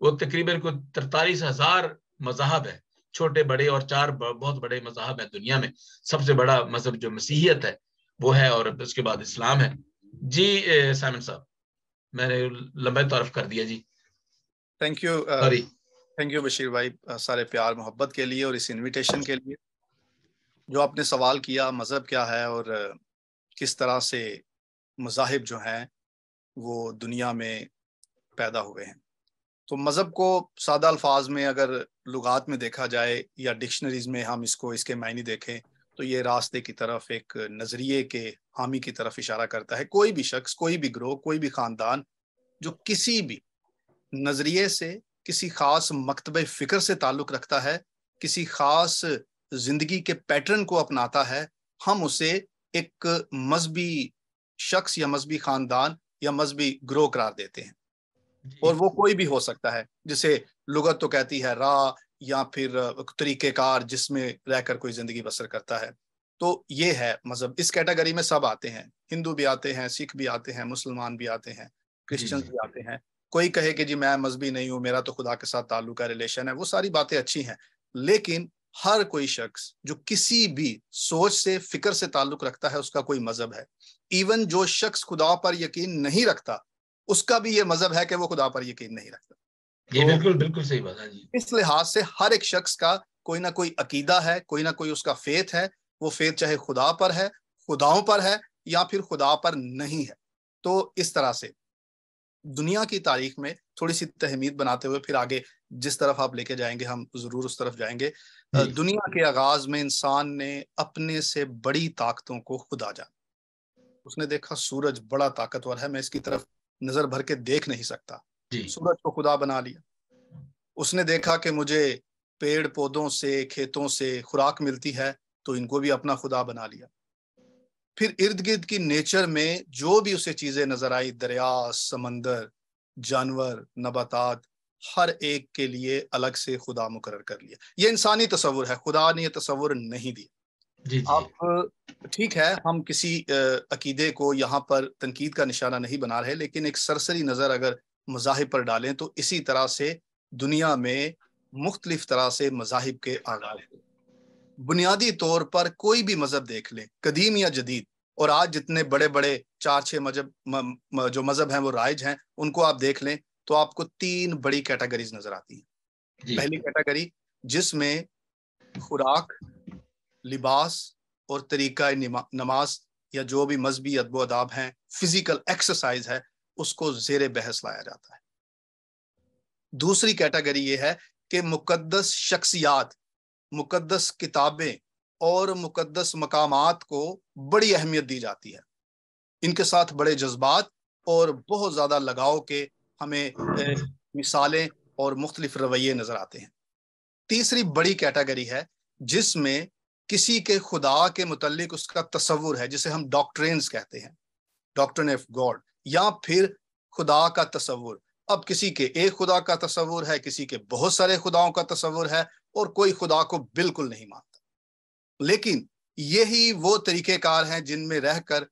وہ تقریباً کوئی 43,000 مذاہب ہے، چھوٹے بڑے، اور 4 بہت بڑے مذاہب ہیں دنیا میں. سب سے بڑا مذہب جو مسیحیت ہے وہ ہے، اور اس کے بعد اسلام ہے. جی سائمن صاحب، میں نے لمبا تعارف کر دیا جی. Thank you, sorry. Thank you Bashir بھائی، سارے پیار محبت کے لیے اور اس انویٹیشن کے لیے. جو آپ نے سوال کیا مذہب کیا ہے اور کس طرح سے مذاہب جو ہیں وہ دنیا میں پیدا ہوئے ہیں، تو مذہب کو سادہ الفاظ میں اگر لغات میں دیکھا جائے یا ڈکشنریز میں ہم اس کے معنی دیکھیں تو یہ راستے کی طرف، ایک نظریے کے حامی کی طرف اشارہ کرتا ہے. کوئی بھی شخص، کوئی بھی گروہ، کوئی بھی خاندان جو کسی بھی نظریے سے، کسی خاص مکتبہ فکر سے تعلق رکھتا ہے، کسی خاص زندگی کے پیٹرن کو اپناتا ہے، ہم اسے ایک مذہبی شخص یا مذہبی خاندان یا مذہبی گروہ قرار دیتے ہیں. اور وہ کوئی بھی ہو سکتا ہے، جسے لغت تو کہتی ہے راہ یا پھر طریقہ کار جس میں رہ کر کوئی زندگی بسر کرتا ہے. تو یہ ہے مذہب. اس کیٹیگری میں سب آتے ہیں، ہندو بھی آتے ہیں، سکھ بھی آتے ہیں، مسلمان بھی آتے ہیں، کرسچنز بھی آتے ہیں. کوئی کہے کہ جی میں مذہبی نہیں ہوں، میرا تو خدا کے ساتھ تعلق ہے، ریلیشن ہے، وہ ساری باتیں اچھی ہیں، لیکن ہر کوئی شخص جو کسی بھی سوچ سے، فکر سے تعلق رکھتا ہے، اس کا کوئی مذہب ہے. ایون جو شخص خدا پر یقین نہیں رکھتا، اس کا بھی یہ مذہب ہے کہ وہ خدا پر یقین نہیں رکھتا. یہ بالکل صحیح بات ہے جی. اس لحاظ سے ہر ایک شخص کا کوئی نہ کوئی عقیدہ ہے، کوئی نہ کوئی اس کا فیتھ ہے. وہ فیتھ چاہے خدا پر ہے، خداؤں پر ہے، یا پھر خدا پر نہیں ہے. تو اس طرح سے دنیا کی تاریخ میں تھوڑی سی تہمید بناتے ہوئے پھر آگے جس طرف آپ لے کے جائیں گے ہم ضرور اس طرف جائیں گے. دنیا کے آغاز میں انسان نے اپنے سے بڑی طاقتوں کو خدا جانا. اس نے دیکھا سورج بڑا طاقتور ہے، میں اس کی طرف نظر بھر کے دیکھ نہیں سکتا، سورج کو خدا بنا لیا. اس نے دیکھا کہ مجھے پیڑ پودوں سے، کھیتوں سے خوراک ملتی ہے، تو ان کو بھی اپنا خدا بنا لیا. پھر ارد گرد کی نیچر میں جو بھی اسے چیزیں نظر آئی، دریا، سمندر، جانور، نباتات، ہر ایک کے لیے الگ سے خدا مقرر کر لیا. یہ انسانی تصور ہے، خدا نے یہ تصور نہیں دیا. آپ ٹھیک ہے، ہم کسی عقیدے کو یہاں پر تنقید کا نشانہ نہیں بنا رہے، لیکن ایک سرسری نظر اگر مذاہب پر ڈالیں تو اسی طرح سے دنیا میں مختلف طرح سے مذاہب کے آغاز ہیں. بنیادی طور پر کوئی بھی مذہب دیکھ لیں، قدیم یا جدید، اور آج جتنے بڑے بڑے 4-6 جو مذہب ہیں وہ رائج ہیں، ان کو آپ دیکھ لیں تو آپ کو 3 بڑی کیٹیگریز نظر آتی ہیں. پہلی کیٹیگری جس میں خوراک، لباس اور طریقہ نماز یا جو بھی مذہبی ادب و آداب ہیں، فزیکل ایکسرسائز ہے، اس کو زیر بحث لایا جاتا ہے. دوسری کیٹیگری یہ ہے کہ مقدس شخصیات، مقدس کتابیں اور مقدس مقامات کو بڑی اہمیت دی جاتی ہے. ان کے ساتھ بڑے جذبات اور بہت زیادہ لگاؤ کے ہمیں مثالیں اور مختلف رویے نظر آتے ہیں. تیسری بڑی کیٹیگری ہے جس میں کسی کے خدا کے متعلق اس کا تصور ہے، جسے ہم ڈاکٹرینز کہتے ہیں، ڈاکٹرن آف گاڈ، یا پھر خدا کا تصور. اب کسی کے ایک خدا کا تصور ہے، کسی کے بہت سارے خداؤں کا تصور ہے، اور کوئی خدا کو بالکل نہیں مانتا. لیکن یہی وہ طریقہ کار ہیں جن میں رہ کر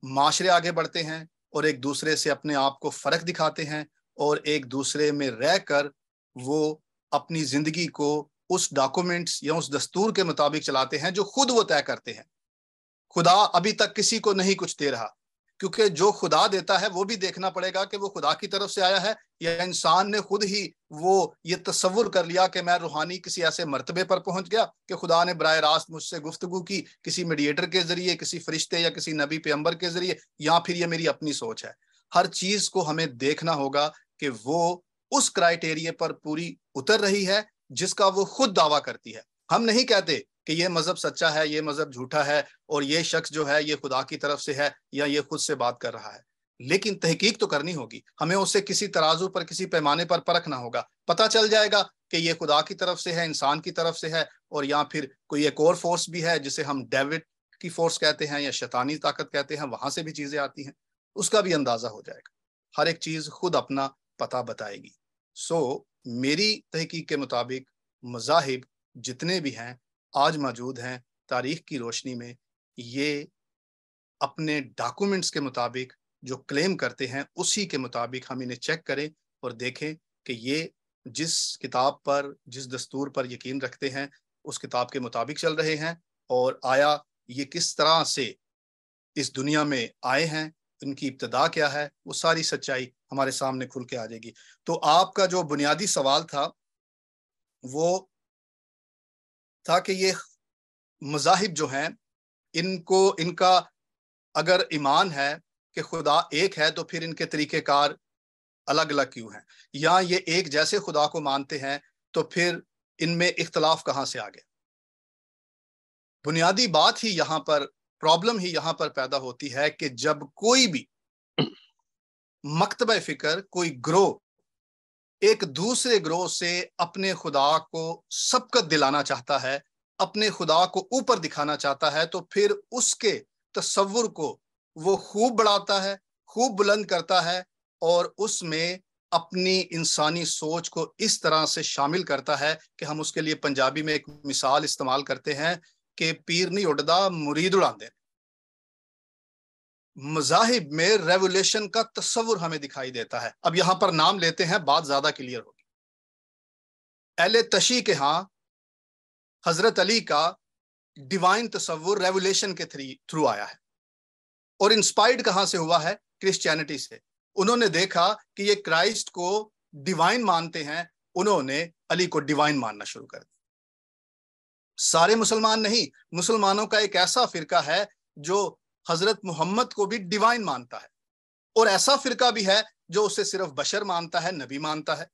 معاشرے آگے بڑھتے ہیں اور ایک دوسرے سے اپنے آپ کو فرق دکھاتے ہیں، اور ایک دوسرے میں رہ کر وہ اپنی زندگی کو اس ڈاکومنٹس یا اس دستور کے مطابق چلاتے ہیں جو خود وہ طے کرتے ہیں. خدا ابھی تک کسی کو نہیں کچھ دے رہا، کیونکہ جو خدا دیتا ہے وہ بھی دیکھنا پڑے گا کہ وہ خدا کی طرف سے آیا ہے یا انسان نے خود ہی وہ یہ تصور کر لیا کہ میں روحانی کسی ایسے مرتبے پر پہنچ گیا کہ خدا نے براہ راست مجھ سے گفتگو کی، کسی میڈیٹر کے ذریعے، کسی فرشتے یا کسی نبی پیغمبر کے ذریعے، یا پھر یہ میری اپنی سوچ ہے. ہر چیز کو ہمیں دیکھنا ہوگا کہ وہ اس کرائٹیریا پر پوری اتر رہی ہے جس کا وہ خود دعویٰ کرتی ہے. ہم نہیں کہتے کہ یہ مذہب سچا ہے، یہ مذہب جھوٹا ہے، اور یہ شخص جو ہے یہ خدا کی طرف سے ہے یا یہ خود سے بات کر رہا ہے. لیکن تحقیق تو کرنی ہوگی، ہمیں اسے کسی ترازو پر، کسی پیمانے پر پرکھنا ہوگا. پتہ چل جائے گا کہ یہ خدا کی طرف سے ہے، انسان کی طرف سے ہے، اور یا پھر کوئی ایک اور فورس بھی ہے جسے ہم ڈیوڈ کی فورس کہتے ہیں یا شیطانی طاقت کہتے ہیں، وہاں سے بھی چیزیں آتی ہیں. اس کا بھی اندازہ ہو جائے گا. ہر ایک چیز خود اپنا پتہ بتائے گی. میری تحقیق کے مطابق مذاہب جتنے بھی ہیں آج موجود ہیں تاریخ کی روشنی میں، یہ اپنے ڈاکومنٹس کے مطابق جو کلیم کرتے ہیں اسی کے مطابق ہم انہیں چیک کریں اور دیکھیں کہ یہ جس کتاب پر جس دستور پر یقین رکھتے ہیں اس کتاب کے مطابق چل رہے ہیں، اور آیا یہ کس طرح سے اس دنیا میں آئے ہیں، ان کی ابتدا کیا ہے، وہ ساری سچائی ہمارے سامنے کھل کے آ جائے گی۔ تو آپ کا جو بنیادی سوال تھا وہ تھا کہ یہ مذاہب جو ہیں ان کا اگر ایمان ہے کہ خدا ایک ہے تو پھر ان کے طریقہ کار الگ الگ کیوں ہیں، یا یہ ایک جیسے خدا کو مانتے ہیں تو پھر ان میں اختلاف کہاں سے آ گیا؟ بنیادی بات ہی یہاں پر، پرابلم ہی یہاں پر پیدا ہوتی ہے کہ جب کوئی بھی مکتبہ فکر، کوئی گروہ ایک دوسرے گروہ سے اپنے خدا کو سبقت دلانا چاہتا ہے، اپنے خدا کو اوپر دکھانا چاہتا ہے، تو پھر اس کے تصور کو وہ خوب بڑھاتا ہے، خوب بلند کرتا ہے، اور اس میں اپنی انسانی سوچ کو اس طرح سے شامل کرتا ہے کہ ہم اس کے لیے پنجابی میں ایک مثال استعمال کرتے ہیں کہ پیر نہیں اڑدا مرید اڑاندے۔ مذاہب میں ریولیشن کا تصور ہمیں دکھائی دیتا ہے۔ اب یہاں پر نام لیتے ہیں، بات زیادہ کلیئر ہوگی۔ اہل تشیع کے ہاں حضرت علی کا ڈیوائن تصور ریولیشن کے تھرو آیا ہے، اور انسپائرڈ کہاں سے ہوا ہے؟ کرسچینٹی سے۔ انہوں نے دیکھا کہ یہ کرائسٹ کو ڈیوائن مانتے ہیں، انہوں نے علی کو ڈیوائن ماننا شروع کر دیا۔ سارے مسلمان نہیں، مسلمانوں کا ایک ایسا فرقہ ہے جو حضرت محمد کو بھی ڈیوائن مانتا ہے، اور ایسا فرقہ بھی ہے جو اسے صرف بشر مانتا ہے، نبی مانتا ہے۔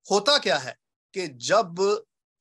ہوتا کیا ہے کہ جب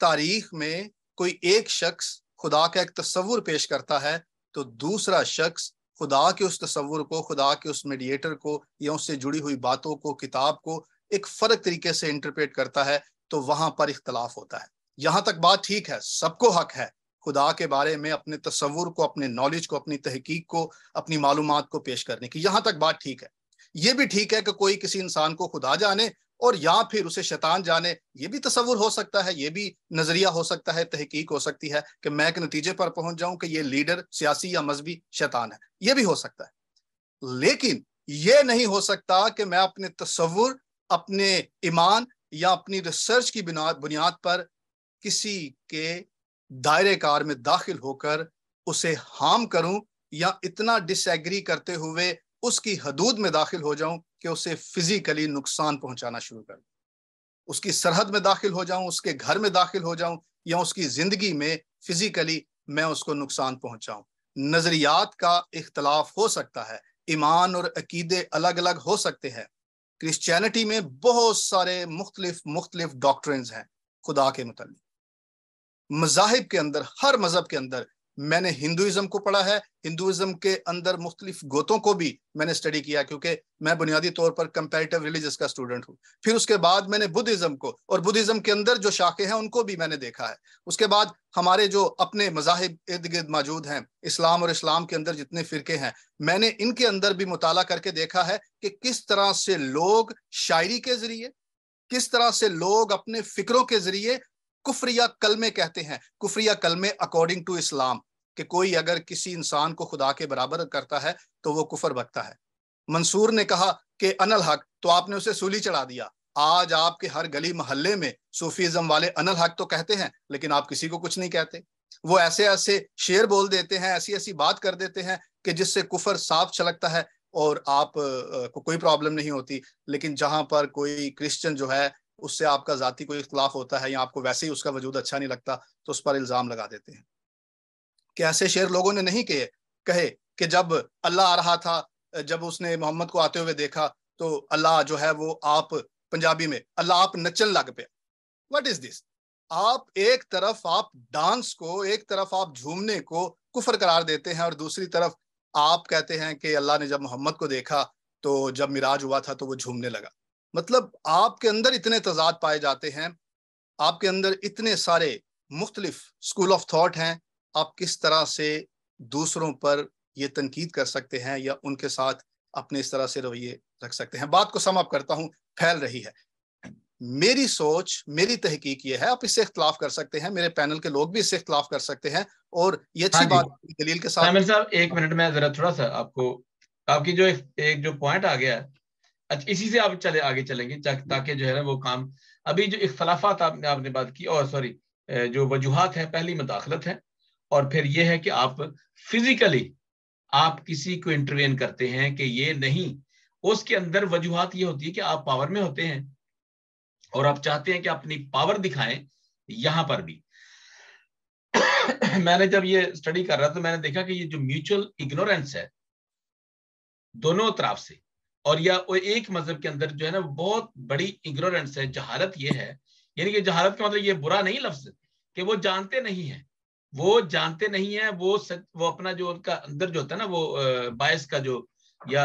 تاریخ میں کوئی ایک شخص خدا کا ایک تصور پیش کرتا ہے تو دوسرا شخص خدا کے اس تصور کو، خدا کے اس میڈیٹر کو، یا اس سے جڑی ہوئی باتوں کو، کتاب کو ایک فرق طریقے سے انٹرپریٹ کرتا ہے، تو وہاں پر اختلاف ہوتا ہے۔ یہاں تک بات ٹھیک ہے، سب کو حق ہے خدا کے بارے میں اپنے تصور کو، اپنے نالج کو، اپنی تحقیق کو، اپنی معلومات کو پیش کرنے کی، یہاں تک بات ٹھیک ہے۔ یہ بھی ٹھیک ہے کہ کوئی کسی انسان کو خدا جانے اور یا پھر اسے شیطان جانے، یہ بھی تصور ہو سکتا ہے، یہ بھی نظریہ ہو سکتا ہے، تحقیق ہو سکتی ہے کہ میں ایک نتیجے پر پہنچ جاؤں کہ یہ لیڈر سیاسی یا مذہبی شیطان ہے، یہ بھی ہو سکتا ہے۔ لیکن یہ نہیں ہو سکتا کہ میں اپنے تصور، اپنے ایمان یا اپنی ریسرچ کی بنیاد پر کسی کے دائرے کار میں داخل ہو کر اسے ہارم کروں، یا اتنا ڈس ایگری کرتے ہوئے اس کی حدود میں داخل ہو جاؤں کہ اسے فزیکلی نقصان پہنچانا شروع کر دوں، اس کی سرحد میں داخل ہو جاؤں، اس کے گھر میں داخل ہو جاؤں، یا اس کی زندگی میں فزیکلی میں اس کو نقصان پہنچاؤں۔ نظریات کا اختلاف ہو سکتا ہے، ایمان اور عقیدے الگ الگ ہو سکتے ہیں۔ کرسچینٹی میں بہت سارے مختلف ڈاکٹرنز ہیں خدا کے متعلق۔ مذاہب کے اندر، ہر مذہب کے اندر، میں نے ہندوازم کو پڑھا ہے، ہندوازم کے اندر مختلف گوتوں کو بھی میں نے اسٹڈی کیا، کیونکہ میں بنیادی طور پر کمپیریٹیو ریلیجس کا اسٹوڈنٹ ہوں۔ پھر اس کے بعد میں نے بدھزم کو، اور بدھزم کے اندر جو شاخیں ہیں ان کو بھی میں نے دیکھا ہے۔ اس کے بعد ہمارے جو اپنے مذاہب ارد گرد موجود ہیں، اسلام، اور اسلام کے اندر جتنے فرقے ہیں، میں نے ان کے اندر بھی مطالعہ کر کے دیکھا ہے کہ کس طرح سے لوگ شاعری کے ذریعے، کس طرح سے لوگ اپنے فکروں کے ذریعے کفریہ کلمے کہتے ہیں، کفریہ کلمے اکارڈنگ ٹو اسلام، کہ کوئی اگر کسی انسان کو خدا کے برابر کرتا ہے تو وہ کفر بکتا ہے۔ منصور نے کہا کہ ان الحق، تو آپ نے اسے سولی چڑھا دیا۔ آج آپ کے ہر گلی محلے میں صوفیزم والے ان الحق تو کہتے ہیں، لیکن آپ کسی کو کچھ نہیں کہتے۔ وہ ایسے ایسے شعر بول دیتے ہیں، ایسی ایسی بات کر دیتے ہیں کہ جس سے کفر صاف چھلکتا ہے، اور آپ کو کوئی پرابلم نہیں ہوتی۔ لیکن جہاں پر کوئی کرسچن جو ہے اس سے آپ کا ذاتی کوئی اختلاف ہوتا ہے، یا آپ کو ویسے ہی اس کا وجود اچھا نہیں لگتا، تو اس پر الزام لگا دیتے ہیں۔ کہ ایسے شعر لوگوں نے نہیں کہے کہ جب اللہ آ رہا تھا، جب اس نے محمد کو آتے ہوئے دیکھا تو اللہ جو ہے وہ آپ پنجابی میں اللہ آپ نچن لگ پہ۔ واٹ از دس؟ آپ ایک طرف آپ ڈانس کو، ایک طرف آپ جھومنے کو کفر قرار دیتے ہیں، اور دوسری طرف آپ کہتے ہیں کہ اللہ نے جب محمد کو دیکھا تو جب معراج ہوا تھا تو وہ جھومنے لگا۔ مطلب آپ کے اندر اتنے تضاد پائے جاتے ہیں، آپ کے اندر اتنے سارے مختلف اسکول آف تھاٹ ہیں، آپ کس طرح سے دوسروں پر یہ تنقید کر سکتے ہیں، یا ان کے ساتھ اپنے اس طرح سے رویے رکھ سکتے ہیں؟ بات کو سم اپ کرتا ہوں، پھیل رہی ہے۔ میری سوچ، میری تحقیق یہ ہے، آپ اس سے اختلاف کر سکتے ہیں، میرے پینل کے لوگ بھی اس سے اختلاف کر سکتے ہیں، اور یہ اچھی بات دلیل کے ساتھ۔ سامر صاحب ایک منٹ میں ذرا تھوڑا سا آپ کی جو ایک جو پوائنٹ آ گیا ہے، اچھا اسی سے آپ چلے آگے چلیں گے تاکہ جو ہے نا وہ کام. ابھی جو اختلافات آپ نے بات کی، اور سوری جو وجوہات ہے، پہلی مداخلت ہے، اور پھر یہ ہے کہ آپ فزیکلی آپ کسی کو انٹروین کرتے ہیں کہ یہ نہیں، اس کے اندر وجوہات یہ ہوتی ہے کہ آپ پاور میں ہوتے ہیں اور آپ چاہتے ہیں کہ اپنی پاور دکھائیں. یہاں پر بھی میں نے جب یہ اسٹڈی کر رہا تو میں نے دیکھا کہ یہ جو میوچل اگنورینس ہے دونوں طرف سے، اور یا ایک مذہب کے اندر جو ہے نا بہت بڑی اگنورینس ہے، جہالت یہ ہے، یعنی کہ جہالت کا مطلب یہ برا نہیں لفظ کہ وہ جانتے نہیں ہیں، وہ جانتے نہیں ہیں، وہ اپنا جو ان کا اندر جو ہوتا ہے نا وہ باعث کا جو یا